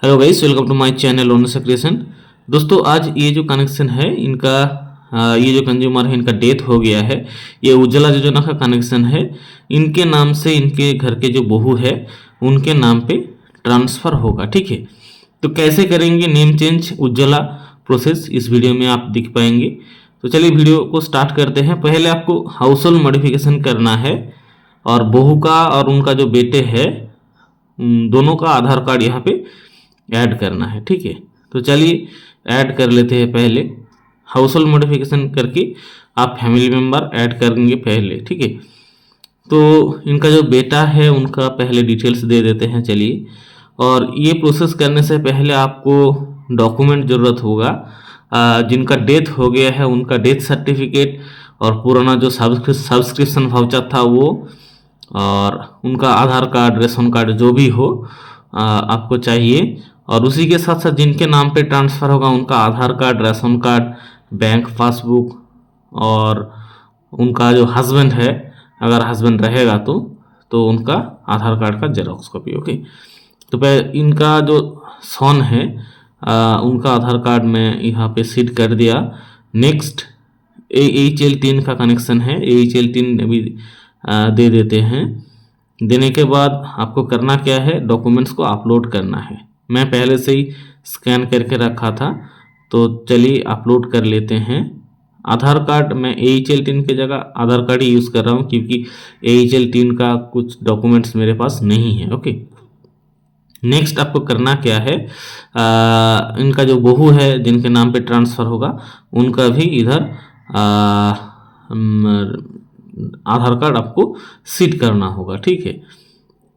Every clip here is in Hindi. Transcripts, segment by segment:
Hello guys, welcome to my channel owners creation. दोस्तों, आज ये जो कनेक्शन है इनका ये जो कंज्यूमर है इनका डेथ हो गया है। ये उज्ज्वला योजना का कनेक्शन है। इनके नाम से इनके घर के जो बहू है उनके नाम पे ट्रांसफ़र होगा। ठीक है, तो कैसे करेंगे नेम चेंज उज्ज्वला प्रोसेस, इस वीडियो में आप देख पाएंगे। तो चलिए वीडियो को स्टार्ट करते हैं। पहले आपको हाउस होल्ड मॉडिफिकेशन करना है और बहू का और उनका जो बेटे है दोनों का आधार कार्ड यहाँ पे ऐड करना है। ठीक है, तो चलिए ऐड कर लेते हैं। पहले हाउस होल्ड मॉडिफिकेशन करके आप फैमिली मेम्बर ऐड करेंगे पहले। ठीक है, तो इनका जो बेटा है उनका पहले डिटेल्स दे देते हैं। चलिए, और ये प्रोसेस करने से पहले आपको डॉक्यूमेंट ज़रूरत होगा। जिनका डेथ हो गया है उनका डेथ सर्टिफिकेट और पुराना जो सब्सक्रिप्शन वाउचर था वो, और उनका आधार कार्ड, रेशन कार्ड जो भी हो आपको चाहिए। और उसी के साथ साथ जिनके नाम पे ट्रांसफ़र होगा उनका Aadhaar card, ration card, bank passbook, और उनका जो हस्बैंड है अगर हस्बैंड रहेगा तो उनका आधार कार्ड का जेरोक्स कॉपी। ओके, तो इनका जो सन है उनका आधार कार्ड मैं यहाँ पे सीड कर दिया। नेक्स्ट AHL3 का कनेक्शन है, AHL3 भी दे देते हैं। देने के बाद आपको करना क्या है, डॉक्यूमेंट्स को अपलोड करना है। मैं पहले से ही स्कैन करके रखा था, तो चलिए अपलोड कर लेते हैं। आधार कार्ड मैं AHL3 की जगह आधार कार्ड ही यूज़ कर रहा हूँ क्योंकि AHL3 का कुछ डॉक्यूमेंट्स मेरे पास नहीं है। ओके, नेक्स्ट आपको करना क्या है, इनका जो बहू है जिनके नाम पे ट्रांसफ़र होगा उनका भी इधर आधार कार्ड आपको सीड करना होगा। ठीक है,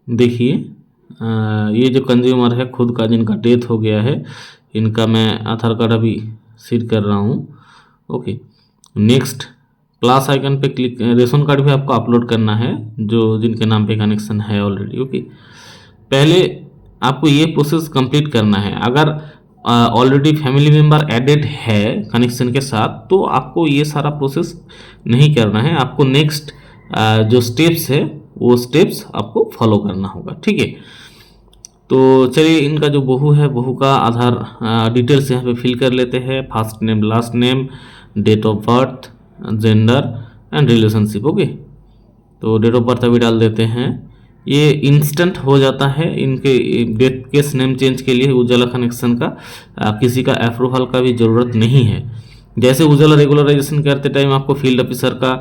देखिए ये जो कंज्यूमर है खुद का जिनका डेथ हो गया है इनका मैं आधार कार्ड अभी सीड कर रहा हूँ। ओके, नेक्स्ट प्लस आइकन पे क्लिक। रेशन कार्ड भी आपको अपलोड करना है जो जिनके नाम पे कनेक्शन है ऑलरेडी। ओके, पहले आपको ये प्रोसेस कंप्लीट करना है। अगर ऑलरेडी फैमिली मेम्बर एडेड है कनेक्शन के साथ तो आपको ये सारा प्रोसेस नहीं करना है। आपको नेक्स्ट जो स्टेप्स है वो स्टेप्स आपको फॉलो करना होगा। ठीक है, तो चलिए इनका जो बहू है बहू का आधार डिटेल्स यहाँ पे फिल कर लेते हैं। First name, last name, date of birth, gender and relationship. Okay, तो डेट ऑफ बर्थ अभी डाल देते हैं। ये इंस्टेंट हो जाता है इनके डेथ केस नेम चेंज के लिए उज्ज्वला कनेक्शन का किसी का अप्रूवल का भी ज़रूरत नहीं है। जैसे उज्ज्वला रेगुलराइजेशन करते टाइम आपको फील्ड ऑफिसर का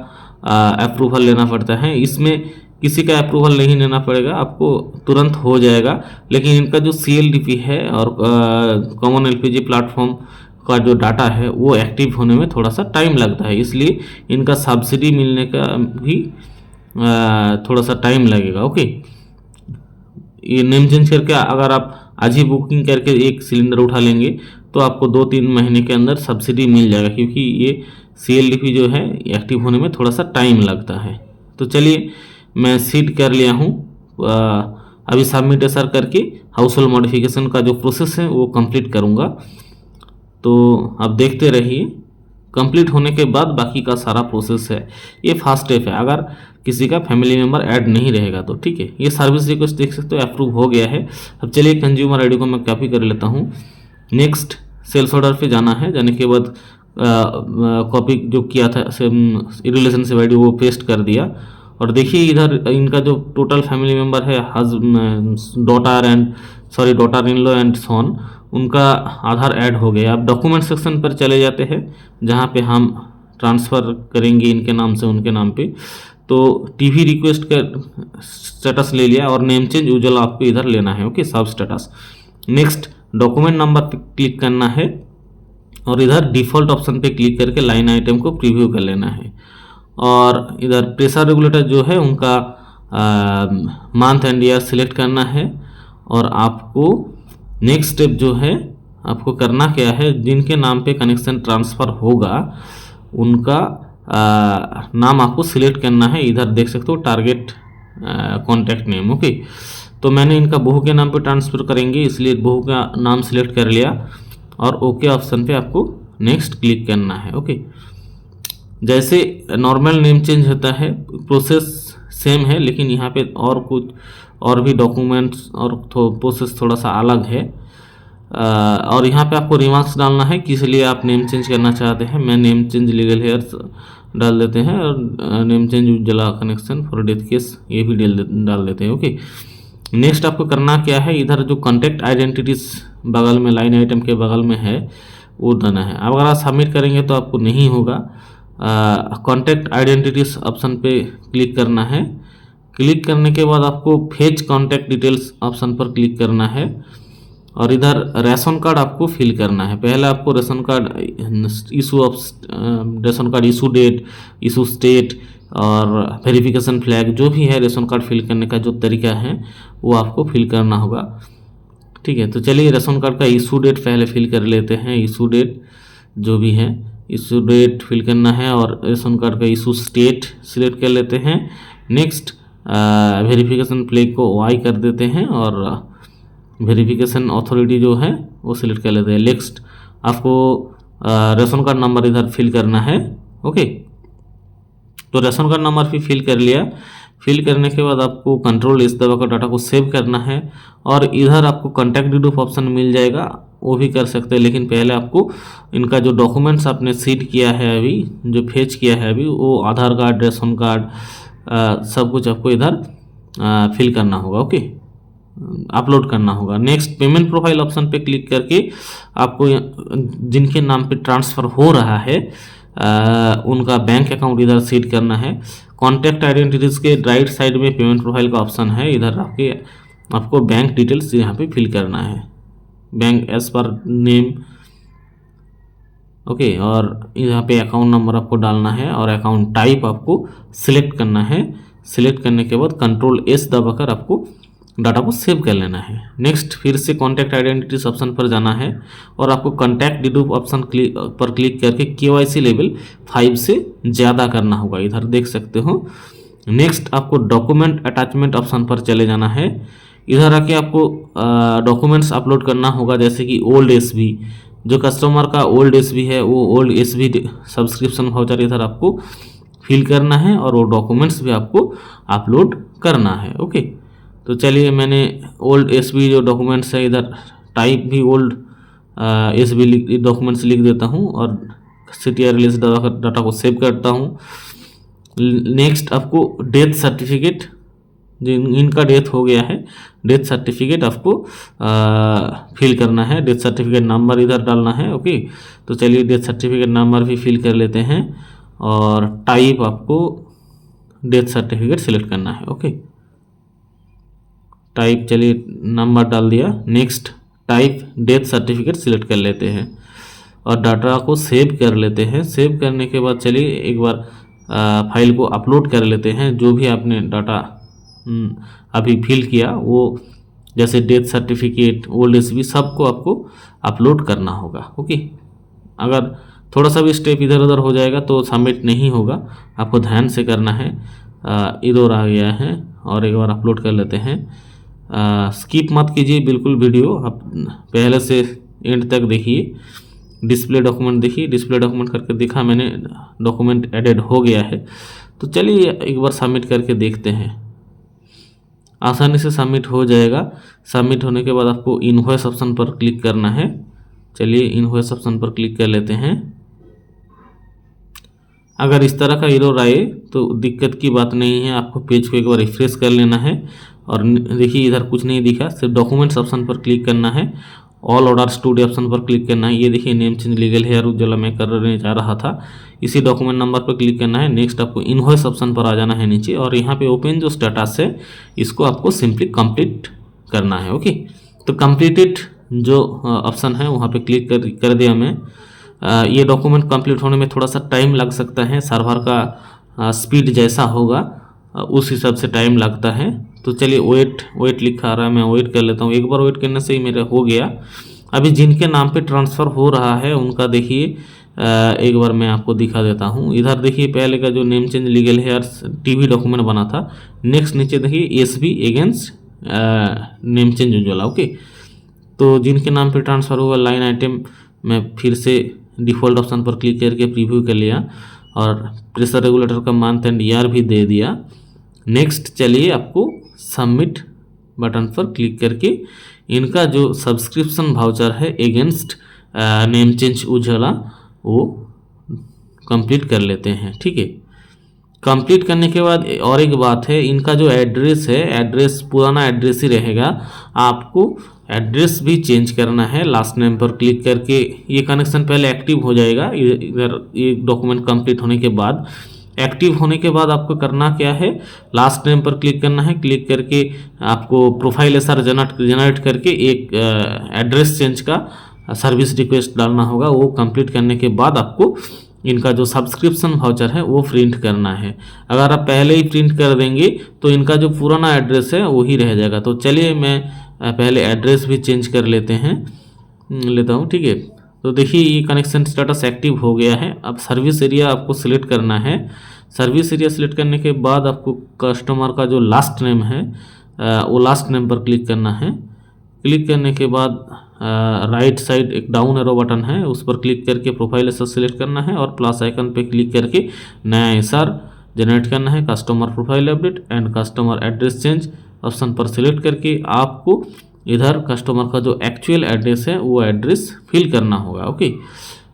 अप्रूवल लेना पड़ता है, इसमें किसी का अप्रूवल नहीं लेना पड़ेगा, आपको तुरंत हो जाएगा। लेकिन इनका जो CLDP है और कॉमन LPG प्लेटफॉर्म का जो डाटा है वो एक्टिव होने में थोड़ा सा टाइम लगता है, इसलिए इनका सब्सिडी मिलने का भी थोड़ा सा टाइम लगेगा। ओके, ये नेम चेंज करके अगर आप आज ही बुकिंग करके एक सिलेंडर उठा लेंगे तो आपको 2-3 महीने के अंदर सब्सिडी मिल जाएगा, क्योंकि ये CLDP जो है एक्टिव होने में थोड़ा सा टाइम लगता है। तो चलिए मैं सीड कर लिया हूँ। अभी सबमिट सर करके हाउस होल्ड मॉडिफिकेशन का जो प्रोसेस है वो कंप्लीट करूँगा। तो आप देखते रहिए, कंप्लीट होने के बाद बाकी का सारा प्रोसेस है। ये फर्स्ट स्टेप है अगर किसी का फैमिली मेम्बर ऐड नहीं रहेगा तो। ठीक है, ये सर्विस रिक्वेस्ट देख सकते हो अप्रूव हो गया है। अब चलिए कंज्यूमर आईडी को मैं कॉपी कर लेता हूँ। नेक्स्ट सेल्स ऑर्डर पे जाना है, जाने के बाद कॉपी जो किया था रिलेशनशिप आईडी वो पेस्ट कर दिया। और देखिए इधर इनका जो टोटल फैमिली मेम्बर है डॉटर इन लॉ एंड सन, उनका आधार ऐड हो गया। अब डॉक्यूमेंट सेक्शन पर चले जाते हैं जहाँ पे हम ट्रांसफ़र करेंगे इनके नाम से उनके नाम पे। तो TV रिक्वेस्ट का स्टेटस ले लिया और नेम चेंज उज्ज्वला आपको इधर लेना है। ओके, सब स्टेटस। नेक्स्ट डॉक्यूमेंट नंबर पे क्लिक करना है और इधर डिफ़ॉल्ट ऑप्शन पे क्लिक करके लाइन आइटम को प्रीव्यू कर लेना है। और इधर प्रेशर रेगुलेटर जो है उनका मंथ एंड ईयर सिलेक्ट करना है। और आपको नेक्स्ट स्टेप जो है आपको करना क्या है, जिनके नाम पे कनेक्शन ट्रांसफ़र होगा उनका नाम आपको सिलेक्ट करना है। इधर देख सकते हो टारगेट कॉन्टैक्ट नेम। ओके, तो मैंने इनका बहू के नाम पे ट्रांसफ़र करेंगे इसलिए बहू का नाम सिलेक्ट कर लिया और ओके ऑप्शन पे आपको नेक्स्ट क्लिक करना है। ओके, जैसे नॉर्मल नेम चेंज होता है प्रोसेस सेम है, लेकिन यहाँ पे और कुछ और भी डॉक्यूमेंट्स और प्रोसेस थोड़ा सा अलग है। और यहाँ पे आपको रिमार्क्स डालना है किस लिए आप नेम चेंज करना चाहते हैं। मैं नेम चेंज लीगल हेयर्स डाल देते हैं और name change Ujjwala connection for death case ये भी डाल देते हैं। ओके, नेक्स्ट आपको करना क्या है, इधर जो कॉन्टैक्ट आइडेंटिटीज बगल में लाइन आइटम के बगल में है वो देना है। अगर आप सबमिट करेंगे तो आपको नहीं होगा। कॉन्टैक्ट आइडेंटिटीज ऑप्शन पे क्लिक करना है। क्लिक करने के बाद आपको फेच कॉन्टैक्ट डिटेल्स ऑप्शन पर क्लिक करना है और इधर रेशन कार्ड आपको फिल करना है। पहले आपको ration card issue of ration card issue date, issue state और वेरिफिकेशन फ्लैग जो भी है रेशन कार्ड फिल करने का जो तरीका है वो आपको फिल करना होगा। ठीक है, तो चलिए रेशन कार्ड का इशू डेट पहले फिल कर लेते हैं। इशू डेट जो भी है इशू डेट फिल करना है और रेशन कार्ड का इशू स्टेट सिलेक्ट कर लेते हैं। नेक्स्ट वेरिफिकेशन फ्लैग को वाई कर देते हैं और वेरिफिकेशन अथॉरिटी जो है वो सिलेक्ट कर लेते हैं। नेक्स्ट आपको रेशन कार्ड नंबर इधर फिल करना है। ओके, तो रेशन कार्ड नंबर भी फिल कर लिया। फिल करने के बाद आपको कंट्रोल इस दबा कर डाटा को सेव करना है और इधर आपको कॉन्टैक्ट डिटेल ऑप्शन मिल जाएगा, वो भी कर सकते हैं। लेकिन पहले आपको इनका जो डॉक्यूमेंट्स आपने सीड किया है अभी, जो फेच किया है अभी, वो आधार कार्ड, रेशन कार्ड, सब कुछ आपको इधर फिल करना होगा। ओके, अपलोड करना होगा। नेक्स्ट पेमेंट प्रोफाइल ऑप्शन पे क्लिक करके आपको जिनके नाम पे ट्रांसफ़र हो रहा है उनका बैंक अकाउंट इधर सीड करना है। कॉन्टैक्ट आइडेंटिटीज के राइट साइड में पेमेंट प्रोफाइल का ऑप्शन है, इधर आपको बैंक डिटेल्स यहाँ पे फिल करना है, bank as per name. Okay, और यहाँ पे अकाउंट नंबर आपको डालना है और अकाउंट टाइप आपको सिलेक्ट करना है। सिलेक्ट करने के बाद कंट्रोल एस दबाकर आपको डाटा को सेव कर लेना है। नेक्स्ट फिर से कॉन्टैक्ट आइडेंटिटीज ऑप्शन पर जाना है और आपको कॉन्टैक्ट डिटेल ऑप्शन पर क्लिक करके केवाईसी लेवल 5 से ज़्यादा करना होगा, इधर देख सकते हो। नेक्स्ट आपको डॉक्यूमेंट अटैचमेंट ऑप्शन पर चले जाना है। इधर आके आपको डॉक्यूमेंट्स अपलोड करना होगा, जैसे कि ओल्ड एसबी, जो कस्टमर का ओल्ड एसबी है वो ओल्ड एसबी सब्सक्रिप्शन वाउचर इधर आपको फिल करना है और वो डॉक्यूमेंट्स भी आपको अपलोड करना है। ओके, तो चलिए मैंने ओल्ड एसबी जो डॉक्यूमेंट्स है इधर टाइप भी ओल्ड एसबी डॉक्यूमेंट्स लिख देता हूँ और CTR रिलीज डाटा को सेव करता हूँ। नेक्स्ट आपको डेथ सर्टिफिकेट, जिन इनका डेथ हो गया है, डेथ सर्टिफिकेट आपको फिल करना है। डेथ सर्टिफिकेट नंबर इधर डालना है। ओके, तो चलिए डेथ सर्टिफिकेट नंबर भी फिल कर लेते हैं और टाइप आपको डेथ सर्टिफिकेट सिलेक्ट करना है। ओके, टाइप चलिए नंबर डाल दिया। Next type death certificate select कर लेते हैं और डाटा को सेव कर लेते हैं। सेव करने के बाद चलिए एक बार फाइल को अपलोड कर लेते हैं। जो भी आपने डाटा अभी फिल किया वो, जैसे डेथ सर्टिफिकेट, ओल्ड एसबी, सबको आपको अपलोड करना होगा। ओके, अगर थोड़ा सा भी स्टेप इधर उधर हो जाएगा तो सबमिट नहीं होगा, आपको ध्यान से करना है। इधर आ गया है और एक बार अपलोड कर लेते हैं। स्किप मत कीजिए बिल्कुल वीडियो, आप पहले से एंड तक देखिए। डिस्प्ले डॉक्यूमेंट देखिए, डिस्प्ले डॉक्यूमेंट करके दिखा मैंने, डॉक्यूमेंट एडेड हो गया है। तो चलिए एक बार सबमिट करके देखते हैं, आसानी से सबमिट हो जाएगा। सबमिट होने के बाद आपको इनवॉइस ऑप्शन पर क्लिक करना है। चलिए इनवॉइस ऑप्शन पर क्लिक कर लेते हैं। अगर इस तरह का एरर आए तो दिक्कत की बात नहीं है, आपको पेज को एक बार रिफ्रेश कर लेना है और देखिए इधर कुछ नहीं दिखा, सिर्फ डॉक्यूमेंट्स ऑप्शन पर क्लिक करना है, ऑल ऑर्डर्स टुडे ऑप्शन पर क्लिक करना है। ये देखिए name change legal heir Ujjwala मैं करने जा रहा था, इसी डॉक्यूमेंट नंबर पर क्लिक करना है। नेक्स्ट आपको इनवॉइस ऑप्शन पर आ जाना है नीचे और यहाँ पे ओपन जो स्टेटस है इसको आपको सिंपली कंप्लीट करना है। ओके, तो कंप्लीटेड जो ऑप्शन है वहाँ पे क्लिक कर दिया मैं। ये डॉक्यूमेंट कंप्लीट होने में थोड़ा सा टाइम लग सकता है, सर्वर का स्पीड जैसा होगा उस हिसाब से टाइम लगता है। तो चलिए वेट लिखा आ रहा है, मैं वेट कर लेता हूँ। एक बार वेट करने से ही मेरा हो गया। अभी जिनके नाम पे ट्रांसफ़र हो रहा है उनका देखिए एक बार मैं आपको दिखा देता हूँ। इधर देखिए पहले का जो name change legal hairs TV document बना था, नेक्स्ट नीचे देखिए SB against name change Ujjwala. Okay, तो जिनके नाम पे ट्रांसफ़र हुआ लाइन आइटम मैं फिर से डिफ़ॉल्ट ऑप्शन पर क्लिक करके प्रीव्यू कर लिया और प्रेशर रेगुलेटर का मंथ एंड ईयर भी दे दिया। नेक्स्ट चलिए आपको सबमिट बटन पर क्लिक करके इनका जो सब्सक्रिप्शन वाउचर है अगेंस्ट नेम चेंज उजाला वो कंप्लीट कर लेते हैं। ठीक है, कंप्लीट करने के बाद और एक बात है, इनका जो एड्रेस है, एड्रेस पुराना एड्रेस ही रहेगा, आपको एड्रेस भी चेंज करना है। लास्ट नेम पर क्लिक करके ये कनेक्शन पहले एक्टिव हो जाएगा। इधर ये डॉक्यूमेंट कंप्लीट होने के बाद, एक्टिव होने के बाद आपको करना क्या है, लास्ट नेम पर क्लिक करना है। क्लिक करके आपको प्रोफाइल एसआर जनरेट करके एक एड्रेस चेंज का सर्विस रिक्वेस्ट डालना होगा। वो कंप्लीट करने के बाद आपको इनका जो सब्सक्रिप्शन वाउचर है वो प्रिंट करना है। अगर आप पहले ही प्रिंट कर देंगे तो इनका जो पुराना एड्रेस है वही रह जाएगा। तो चलिए मैं पहले एड्रेस भी चेंज कर लेता हूँ। ठीक है, तो देखिए ये कनेक्शन स्टेटस एक्टिव हो गया है। अब सर्विस एरिया आपको सिलेक्ट करना है। सर्विस एरिया सिलेक्ट करने के बाद आपको कस्टमर का जो लास्ट नेम है वो लास्ट नेम पर क्लिक करना है। क्लिक करने के बाद राइट साइड एक डाउन एरो बटन है, उस पर क्लिक करके प्रोफाइल एसआर सिलेक्ट करना है और प्लस आइकन पे क्लिक करके नया एसआर जनरेट करना है। Customer profile update and customer address change option पर सिलेक्ट करके आपको इधर कस्टमर का जो एक्चुअल एड्रेस है वो एड्रेस फिल करना होगा। ओके,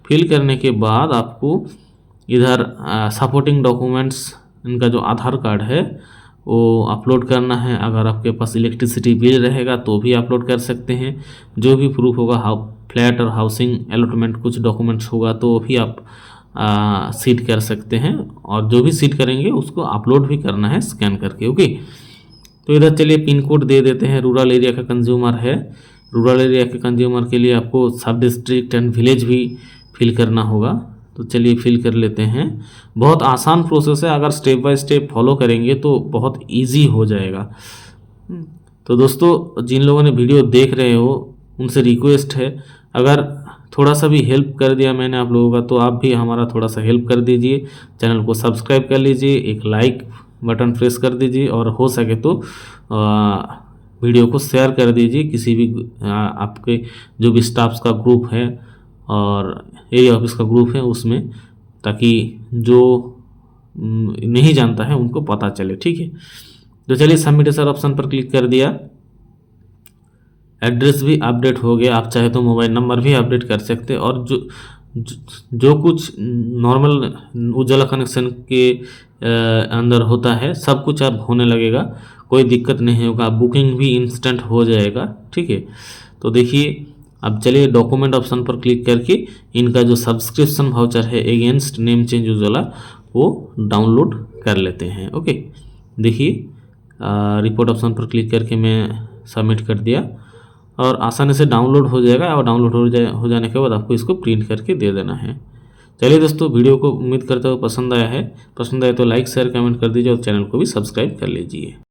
फिल करने के बाद आपको इधर सपोर्टिंग डॉक्यूमेंट्स, इनका जो आधार कार्ड है वो अपलोड करना है। अगर आपके पास इलेक्ट्रिसिटी बिल रहेगा तो भी अपलोड कर सकते हैं। जो भी प्रूफ होगा, फ्लैट और हाउसिंग अलॉटमेंट कुछ डॉक्यूमेंट्स होगा तो भी आप सीड कर सकते हैं, और जो भी सीड करेंगे उसको अपलोड भी करना है स्कैन करके। ओके, तो इधर चलिए पिन कोड दे देते हैं। रूरल एरिया का कंज्यूमर है, रूरल एरिया के कंज्यूमर के लिए आपको सब डिस्ट्रिक्ट एंड विलेज भी फिल करना होगा। तो चलिए फिल कर लेते हैं। बहुत आसान प्रोसेस है, अगर स्टेप बाय स्टेप फॉलो करेंगे तो बहुत इजी हो जाएगा। तो दोस्तों, जिन लोगों ने वीडियो देख रहे हो उनसे रिक्वेस्ट है, अगर थोड़ा सा भी हेल्प कर दिया मैंने आप लोगों का तो आप भी हमारा थोड़ा सा हेल्प कर दीजिए। चैनल को सब्सक्राइब कर लीजिए, एक लाइक बटन प्रेस कर दीजिए और हो सके तो वीडियो को शेयर कर दीजिए किसी भी आपके जो भी स्टाफ्स का ग्रुप है और एरिया ऑफिस का ग्रुप है उसमें, ताकि जो नहीं जानता है उनको पता चले। ठीक है, तो चलिए सबमिट एसआर ऑप्शन पर क्लिक कर दिया। एड्रेस भी अपडेट हो गया। आप चाहे तो मोबाइल नंबर भी अपडेट कर सकते हैं, और जो कुछ नॉर्मल उजाला कनेक्शन के अंदर होता है सब कुछ अब होने लगेगा, कोई दिक्कत नहीं होगा। बुकिंग भी इंस्टेंट हो जाएगा। ठीक है, तो देखिए अब चलिए डॉक्यूमेंट ऑप्शन पर क्लिक करके इनका जो सब्सक्रिप्शन वाउचर है अगेंस्ट नेम चेंज उजाला वो डाउनलोड कर लेते हैं। ओके, देखिए रिपोर्ट ऑप्शन पर क्लिक करके मैं सबमिट कर दिया और आसानी से डाउनलोड हो जाएगा। और डाउनलोड हो जाने के बाद आपको इसको प्रिंट करके दे देना है। चलिए दोस्तों, वीडियो को उम्मीद करते हुए पसंद आया है। पसंद आए तो लाइक शेयर कमेंट कर दीजिए और चैनल को भी सब्सक्राइब कर लीजिए।